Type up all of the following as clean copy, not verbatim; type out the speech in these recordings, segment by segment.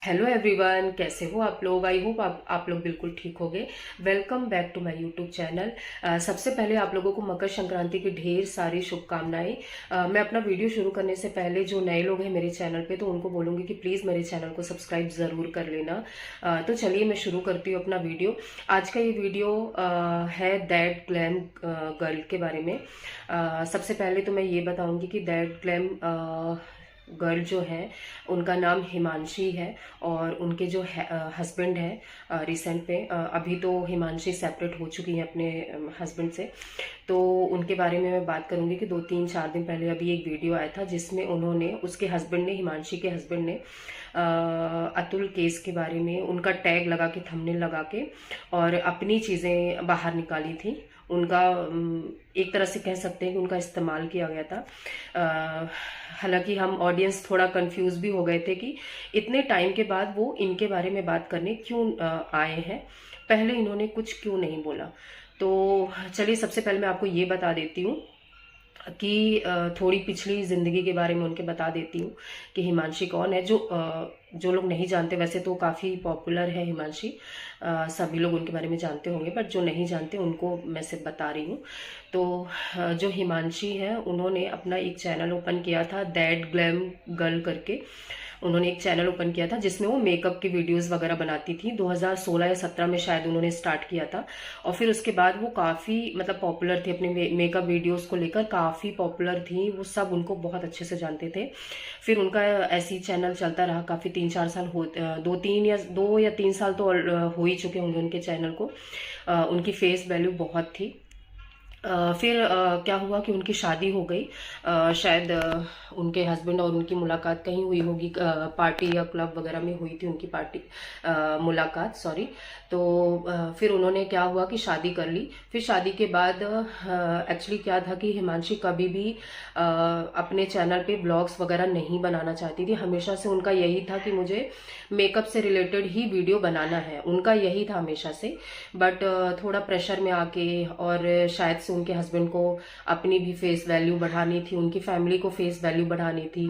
Hello everyone, कैसे हो आप लोग। आई होप आप लोग बिल्कुल ठीक होंगे। Welcome back to my YouTube channel. सबसे पहले आप लोगों को मकर संक्रांति की ढेर सारी शुभकामनाएं। मैं अपना वीडियो शुरू करने से पहले जो नए लोग हैं मेरे चैनल पे, तो उनको बोलूंगी कि प्लीज़ मेरे चैनल को सब्सक्राइब ज़रूर कर लेना। तो चलिए मैं शुरू करती हूँ अपना वीडियो। आज का ये वीडियो है दैट ग्लैम गर्ल के बारे में। सबसे पहले तो मैं ये बताऊंगी कि दैट ग्लैम गर्ल जो है उनका नाम हिमांशी है, और उनके जो हस्बैंड है रिसेंट में, अभी तो हिमांशी सेपरेट हो चुकी हैं अपने हस्बैंड से। तो उनके बारे में मैं बात करूंगी कि 2-3-4 दिन पहले अभी एक वीडियो आया था जिसमें उन्होंने, उसके हस्बैंड ने, हिमांशी के हस्बैंड ने अतुल केस के बारे में उनका टैग लगा के, थंबनेल लगा के, और अपनी चीज़ें बाहर निकाली थी। उनका एक तरह से कह सकते हैं कि उनका इस्तेमाल किया गया था। हालांकि हम ऑडियंस थोड़ा कंफ्यूज भी हो गए थे कि इतने टाइम के बाद वो इनके बारे में बात करने क्यों आए हैं, पहले इन्होंने कुछ क्यों नहीं बोला। तो चलिए सबसे पहले मैं आपको ये बता देती हूँ कि थोड़ी पिछली ज़िंदगी के बारे में उनके बता देती हूँ कि हिमांशी कौन है। जो लोग नहीं जानते, वैसे तो काफ़ी पॉपुलर है हिमांशी, सभी लोग उनके बारे में जानते होंगे, बट जो नहीं जानते उनको मैं सिर्फ बता रही हूँ। तो जो हिमांशी है उन्होंने अपना एक चैनल ओपन किया था दैट ग्लैम गर्ल करके। उन्होंने एक चैनल ओपन किया था जिसमें वो मेकअप की वीडियोस वगैरह बनाती थी। 2016 या 17 में शायद उन्होंने स्टार्ट किया था, और फिर उसके बाद वो काफ़ी मतलब पॉपुलर थी, अपने मेकअप वीडियोस को लेकर काफ़ी पॉपुलर थी। वो सब उनको बहुत अच्छे से जानते थे। फिर उनका ऐसी चैनल चलता रहा काफ़ी, 3-4 साल हो, 2 या 3 साल तो हो ही चुके होंगे उनके चैनल को। उनकी फेस वैल्यू बहुत थी। फिर क्या हुआ कि उनकी शादी हो गई। शायद उनके हस्बैंड और उनकी मुलाकात कहीं हुई होगी, पार्टी या क्लब वगैरह में हुई थी उनकी पार्टी, मुलाकात सॉरी। तो फिर उन्होंने क्या हुआ कि शादी कर ली। फिर शादी के बाद एक्चुअली क्या था कि हिमांशी कभी भी अपने चैनल पे ब्लॉग्स वगैरह नहीं बनाना चाहती थी। हमेशा से उनका यही था कि मुझे मेकअप से रिलेटेड ही वीडियो बनाना है, उनका यही था हमेशा से। बट थोड़ा प्रेशर में आके, और शायद से उनके हस्बैंड को अपनी भी फेस वैल्यू बढ़ानी थी, उनकी फैमिली को फेस वैल्यू बढ़ानी थी,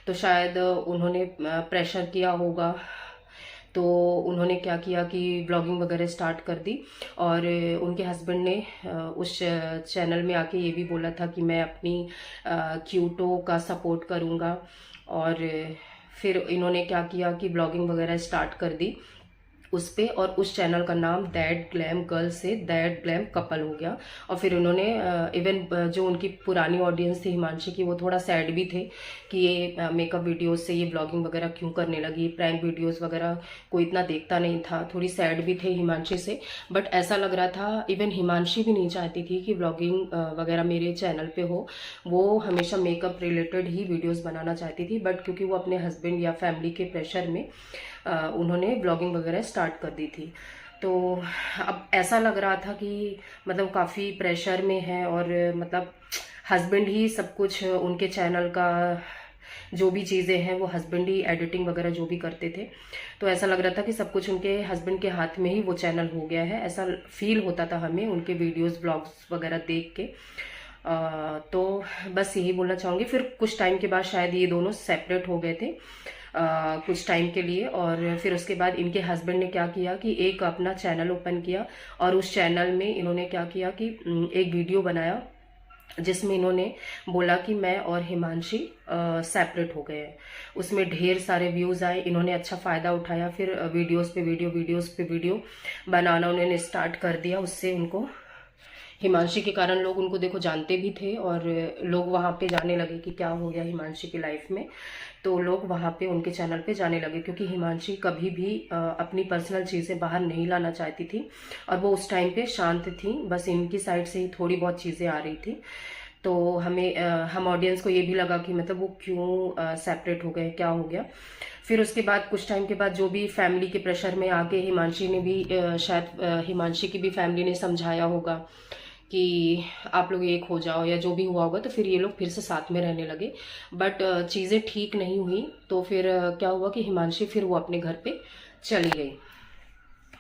तो शायद उन्होंने प्रेशर किया होगा। तो उन्होंने क्या किया कि ब्लॉगिंग वगैरह स्टार्ट कर दी। और उनके हस्बैंड ने उस चैनल में आके ये भी बोला था कि मैं अपनी क्यूटो का सपोर्ट करूँगा। और फिर इन्होंने क्या किया कि ब्लॉगिंग वगैरह स्टार्ट कर दी उस पे, और उस चैनल का नाम that glam girl say that glam couple हो गया। और फिर उन्होंने इवन जो उनकी पुरानी ऑडियंस थी हिमांशी की, वो थोड़ा सैड भी थे कि ये मेकअप वीडियोस से ये ब्लॉगिंग वगैरह क्यों करने लगी, प्रैंक वीडियोस वगैरह कोई इतना देखता नहीं था, थोड़ी सैड भी थे हिमांशी से। बट ऐसा लग रहा था, इवन हिमांशी भी नहीं चाहती थी कि ब्लॉगिंग वगैरह मेरे चैनल पे हो। वो हमेशा मेकअप रिलेटेड ही वीडियोज़ बनाना चाहती थी, बट क्योंकि वो अपने हस्बैंड या फैमिली के प्रेशर में उन्होंने ब्लॉगिंग वगैरह स्टार्ट कर दी थी। तो अब ऐसा लग रहा था कि मतलब काफ़ी प्रेशर में है, और मतलब हस्बैंड ही सब कुछ उनके चैनल का, जो भी चीज़ें हैं वो हस्बैंड ही एडिटिंग वगैरह जो भी करते थे। तो ऐसा लग रहा था कि सब कुछ उनके हस्बैंड के हाथ में ही वो चैनल हो गया है, ऐसा फील होता था हमें उनके वीडियोस ब्लॉग्स वगैरह देख के। तो बस यही बोलना चाहूँगी। फिर कुछ टाइम के बाद शायद ये दोनों सेपरेट हो गए थे कुछ टाइम के लिए। और फिर उसके बाद इनके हस्बैंड ने क्या किया कि एक अपना चैनल ओपन किया, और उस चैनल में इन्होंने क्या किया कि एक वीडियो बनाया जिसमें इन्होंने बोला कि मैं और हिमांशी सेपरेट हो गए हैं। उसमें ढेर सारे व्यूज़ आए, इन्होंने अच्छा फ़ायदा उठाया। फिर वीडियोस पे वीडियो बनाना उन्होंने स्टार्ट कर दिया। उससे उनको, हिमांशी के कारण लोग उनको देखो जानते भी थे, और लोग वहाँ पे जाने लगे कि क्या हो गया हिमांशी की लाइफ में। तो लोग वहाँ पे उनके चैनल पे जाने लगे, क्योंकि हिमांशी कभी भी अपनी पर्सनल चीज़ें बाहर नहीं लाना चाहती थी, और वो उस टाइम पे शांत थी, बस इनकी साइड से ही थोड़ी बहुत चीज़ें आ रही थी। तो हम ऑडियंस को ये भी लगा कि मतलब वो क्यों सेपरेट हो गए, क्या हो गया। फिर उसके बाद कुछ टाइम के बाद जो भी फैमिली के प्रेशर में आके हिमांशी ने भी शायद हिमांशी की भी फैमिली ने समझाया होगा कि आप लोग एक हो जाओ, या जो भी हुआ होगा, तो फिर ये लोग फिर से साथ में रहने लगे। बट चीज़ें ठीक नहीं हुई। तो फिर क्या हुआ कि हिमांशी फिर वो अपने घर पे चली गई।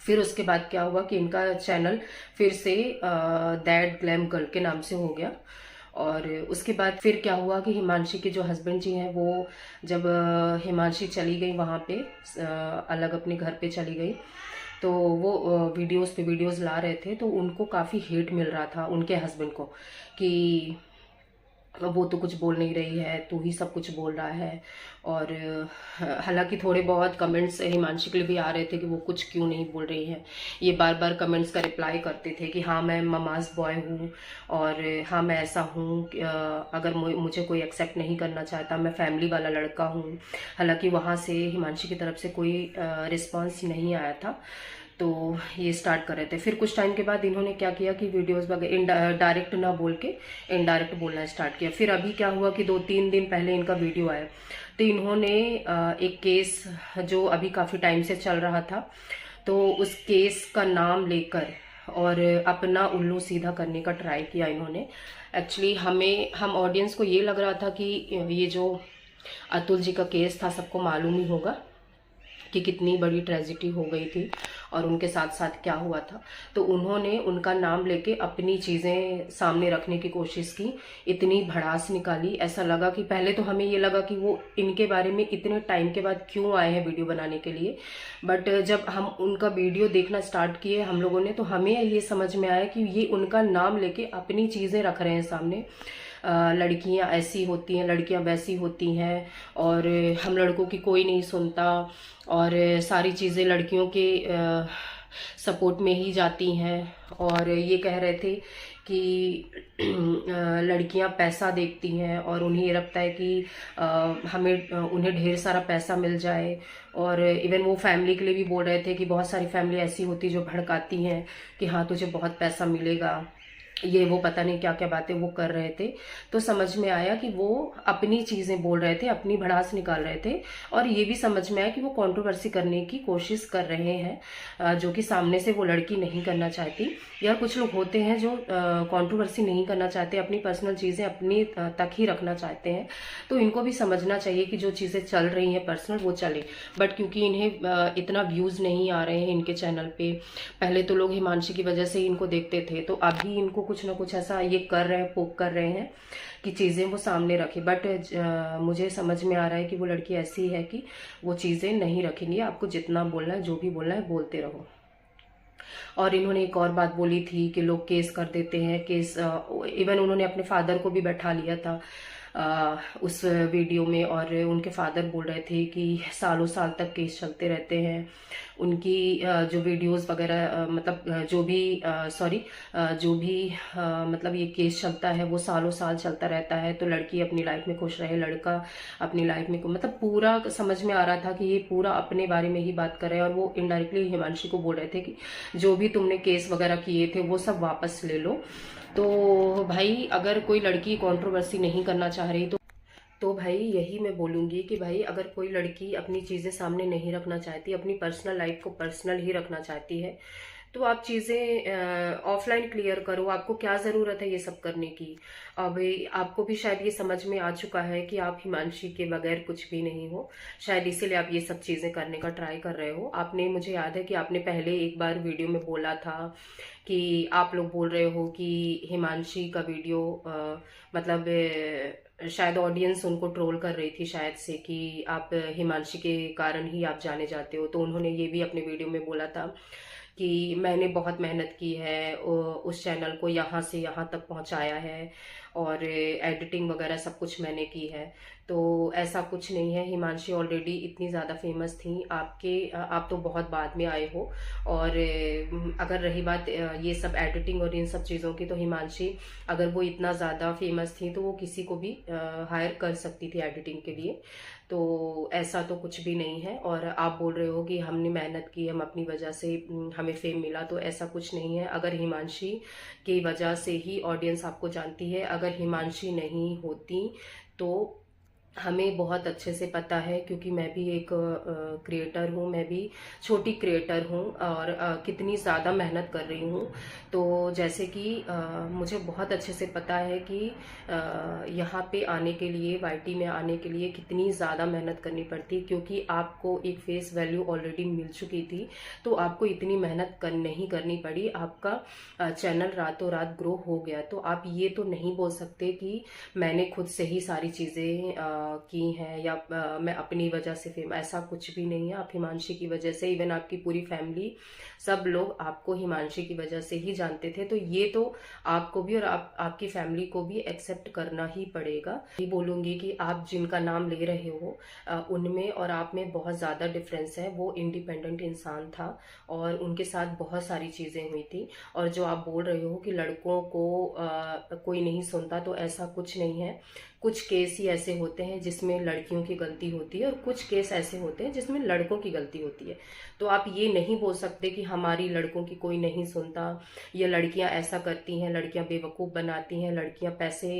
फिर उसके बाद क्या हुआ कि इनका चैनल फिर से दैट ग्लैम गर्ल के नाम से हो गया। और उसके बाद फिर क्या हुआ कि हिमांशी के जो हस्बैंड जी हैं वो जब हिमांशी चली गई वहाँ पे अलग अपने घर पे चली गई, तो वो वीडियोस पे वीडियोस ला रहे थे, तो उनको काफ़ी हेट मिल रहा था उनके हस्बैंड को कि वो तो कुछ बोल नहीं रही है, तू ही सब कुछ बोल रहा है। और हालांकि थोड़े बहुत कमेंट्स हिमांशी के लिए भी आ रहे थे कि वो कुछ क्यों नहीं बोल रही है। ये बार बार कमेंट्स का रिप्लाई करते थे कि हाँ मैं ममाज बॉय हूँ, और हाँ मैं ऐसा हूँ, अगर मुझे कोई एक्सेप्ट नहीं करना चाहता, मैं फैमिली वाला लड़का हूँ। हालांकि वहाँ से हिमांशी की तरफ से कोई रिस्पॉन्स नहीं आया था, तो ये स्टार्ट कर रहे थे। फिर कुछ टाइम के बाद इन्होंने क्या किया कि वीडियोस वगैरह डायरेक्ट ना बोल के इनडायरेक्ट बोलना स्टार्ट किया। फिर अभी क्या हुआ कि 2-3 दिन पहले इनका वीडियो आया, तो इन्होंने एक केस जो अभी काफ़ी टाइम से चल रहा था, तो उस केस का नाम लेकर और अपना उल्लू सीधा करने का ट्राई किया इन्होंने। एक्चुअली हम ऑडियंस को ये लग रहा था कि ये जो अतुल जी का केस था सबको मालूम ही होगा कि कितनी बड़ी ट्रेजिडी हो गई थी और उनके साथ साथ क्या हुआ था। तो उन्होंने उनका नाम लेके अपनी चीज़ें सामने रखने की कोशिश की, इतनी भड़ास निकाली। ऐसा लगा कि पहले तो हमें ये लगा कि वो इनके बारे में इतने टाइम के बाद क्यों आए हैं वीडियो बनाने के लिए, बट जब हम उनका वीडियो देखना स्टार्ट किए हम लोगों ने, तो हमें ये समझ में आया कि ये उनका नाम लेके अपनी चीज़ें रख रहे हैं सामने। लड़कियां ऐसी होती हैं, लड़कियां वैसी होती हैं, और हम लड़कों की कोई नहीं सुनता, और सारी चीज़ें लड़कियों के सपोर्ट में ही जाती हैं। और ये कह रहे थे कि लड़कियां पैसा देखती हैं और उन्हें ये लगता है कि हमें उन्हें ढेर सारा पैसा मिल जाए। और इवन वो फैमिली के लिए भी बोल रहे थे कि बहुत सारी फैमिली ऐसी होती जो भड़काती हैं कि हाँ तुझे बहुत पैसा मिलेगा, ये वो पता नहीं क्या क्या बातें वो कर रहे थे। तो समझ में आया कि वो अपनी चीज़ें बोल रहे थे, अपनी भड़ास निकाल रहे थे। और ये भी समझ में आया कि वो कंट्रोवर्सी करने की कोशिश कर रहे हैं, जो कि सामने से वो लड़की नहीं करना चाहती। यार कुछ लोग होते हैं जो कंट्रोवर्सी नहीं करना चाहते, अपनी पर्सनल चीज़ें अपनी तक ही रखना चाहते हैं। तो इनको भी समझना चाहिए कि जो चीज़ें चल रही हैं पर्सनल वो चले, बट क्योंकि इन्हें इतना व्यूज़ नहीं आ रहे हैं इनके चैनल पे, पहले तो लोग हिमांशी की वजह से ही इनको देखते थे, तो अभी इनको कुछ ना कुछ ऐसा ये कर रहे हैं, पोक कर रहे हैं कि चीज़ें वो सामने रखे। बट मुझे समझ में आ रहा है कि वो लड़की ऐसी है कि वो चीज़ें नहीं रखेंगी। आपको जितना बोलना है, जो भी बोलना है बोलते रहो। और इन्होंने एक और बात बोली थी कि लोग केस कर देते हैं, केस इवन उन्होंने अपने फादर को भी बैठा लिया था उस वीडियो में, और उनके फादर बोल रहे थे कि सालों साल तक केस चलते रहते हैं। उनकी जो वीडियोस वगैरह मतलब जो भी मतलब ये केस चलता है वो सालों साल चलता रहता है, तो लड़की अपनी लाइफ में खुश रहे, लड़का अपनी लाइफ में, मतलब पूरा समझ में आ रहा था कि ये पूरा अपने बारे में ही बात कर रहे हैं। और वो इनडायरेक्टली हिमांशी को बोल रहे थे कि जो भी तुमने केस वगैरह किए थे वो सब वापस ले लो। तो भाई अगर कोई लड़की कंट्रोवर्सी नहीं करना चाह रही तो भाई यही मैं बोलूँगी कि भाई अगर कोई लड़की अपनी चीज़ें सामने नहीं रखना चाहती, अपनी पर्सनल लाइफ को पर्सनल ही रखना चाहती है, तो आप चीज़ें ऑफलाइन क्लियर करो। आपको क्या ज़रूरत है ये सब करने की। अब आपको भी शायद ये समझ में आ चुका है कि आप हिमांशी के बगैर कुछ भी नहीं हो, शायद इसीलिए आप ये सब चीज़ें करने का ट्राई कर रहे हो। आपने, मुझे याद है कि आपने पहले एक बार वीडियो में बोला था कि आप लोग बोल रहे हो कि हिमांशी का वीडियो मतलब शायद ऑडियंस उनको ट्रोल कर रही थी शायद से कि आप हिमांशी के कारण ही आप जाने जाते हो। तो उन्होंने ये भी अपने वीडियो में बोला था कि मैंने बहुत मेहनत की है, उस चैनल को यहाँ से यहाँ तक पहुँचाया है, और एडिटिंग वगैरह सब कुछ मैंने की है। तो ऐसा कुछ नहीं है, हिमांशी ऑलरेडी इतनी ज़्यादा फेमस थी, आप तो बहुत बाद में आए हो। और अगर रही बात ये सब एडिटिंग और इन सब चीज़ों की, तो हिमांशी अगर वो इतना ज़्यादा फेमस थी तो वो किसी को भी हायर कर सकती थी एडिटिंग के लिए। तो ऐसा तो कुछ भी नहीं है। और आप बोल रहे हो कि हमने मेहनत की, हम अपनी वजह से हमें फेम मिला, तो ऐसा कुछ नहीं है। अगर हिमांशी की वजह से ही ऑडियंस आपको जानती है, अगर हिमांशी नहीं होती तो हमें बहुत अच्छे से पता है, क्योंकि मैं भी एक क्रिएटर हूँ, मैं भी छोटी क्रिएटर हूँ और कितनी ज़्यादा मेहनत कर रही हूँ। तो जैसे कि मुझे बहुत अच्छे से पता है कि यहाँ पे आने के लिए, वाईटी में आने के लिए कितनी ज़्यादा मेहनत करनी पड़ती है, क्योंकि आपको एक फेस वैल्यू ऑलरेडी मिल चुकी थी। तो आपको इतनी मेहनत नहीं करनी पड़ी, आपका चैनल रातों रात ग्रो हो गया। तो आप ये तो नहीं बोल सकते कि मैंने खुद से ही सारी चीज़ें की हैं, या मैं अपनी वजह से फेम, ऐसा कुछ भी नहीं है। आप हिमांशी की वजह से, इवन आपकी पूरी फैमिली, सब लोग आपको हिमांशी की वजह से ही जानते थे। तो ये तो आपको भी और आपकी फैमिली को भी एक्सेप्ट करना ही पड़ेगा। ये बोलूँगी कि आप जिनका नाम ले रहे हो उनमें और आप में बहुत ज़्यादा डिफरेंस है। वो इंडिपेंडेंट इंसान था और उनके साथ बहुत सारी चीज़ें हुई थी। और जो आप बोल रहे हो कि लड़कों को कोई नहीं सुनता, तो ऐसा कुछ नहीं है। कुछ केस ही ऐसे होते हैं जिसमें लड़कियों की गलती होती है और कुछ केस ऐसे होते हैं जिसमें लड़कों की गलती होती है। तो आप ये नहीं बोल सकते कि हमारी लड़कों की कोई नहीं सुनता, या लड़कियां ऐसा करती हैं, लड़कियां बेवकूफ़ बनाती हैं, लड़कियां पैसे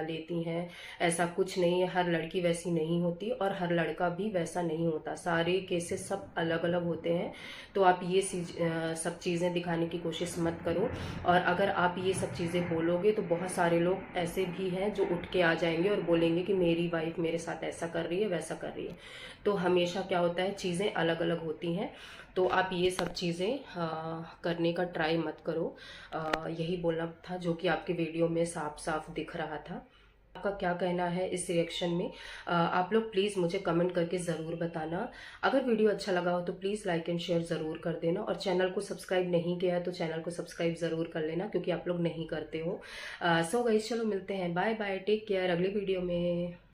लेती हैं। ऐसा कुछ नहीं है। हर लड़की वैसी नहीं होती और हर लड़का भी वैसा नहीं होता। सारे केसेस सब अलग अलग होते हैं। तो आप ये सब चीज़ें दिखाने की कोशिश मत करो। और अगर आप ये सब चीज़ें बोलोगे तो बहुत सारे लोग ऐसे भी हैं जो उठ के आ जाएंगे और बोलेंगे कि मेरी वाइफ मेरे साथ ऐसा कर रही है, वैसा कर रही है। तो हमेशा क्या होता है, चीज़ें अलग अलग होती हैं। तो आप ये सब चीज़ें करने का ट्राई मत करो। यही बोलना था, जो कि आपके वीडियो में साफ साफ दिख रहा था। आपका क्या कहना है इस रिएक्शन में? आप लोग प्लीज़ मुझे कमेंट करके ज़रूर बताना। अगर वीडियो अच्छा लगा हो तो प्लीज़ लाइक एंड शेयर ज़रूर कर देना, और चैनल को सब्सक्राइब नहीं किया है तो चैनल को सब्सक्राइब ज़रूर कर लेना, क्योंकि आप लोग नहीं करते हो। सो गाइस, चलो मिलते हैं, बाय बाय, टेक केयर अगले वीडियो में।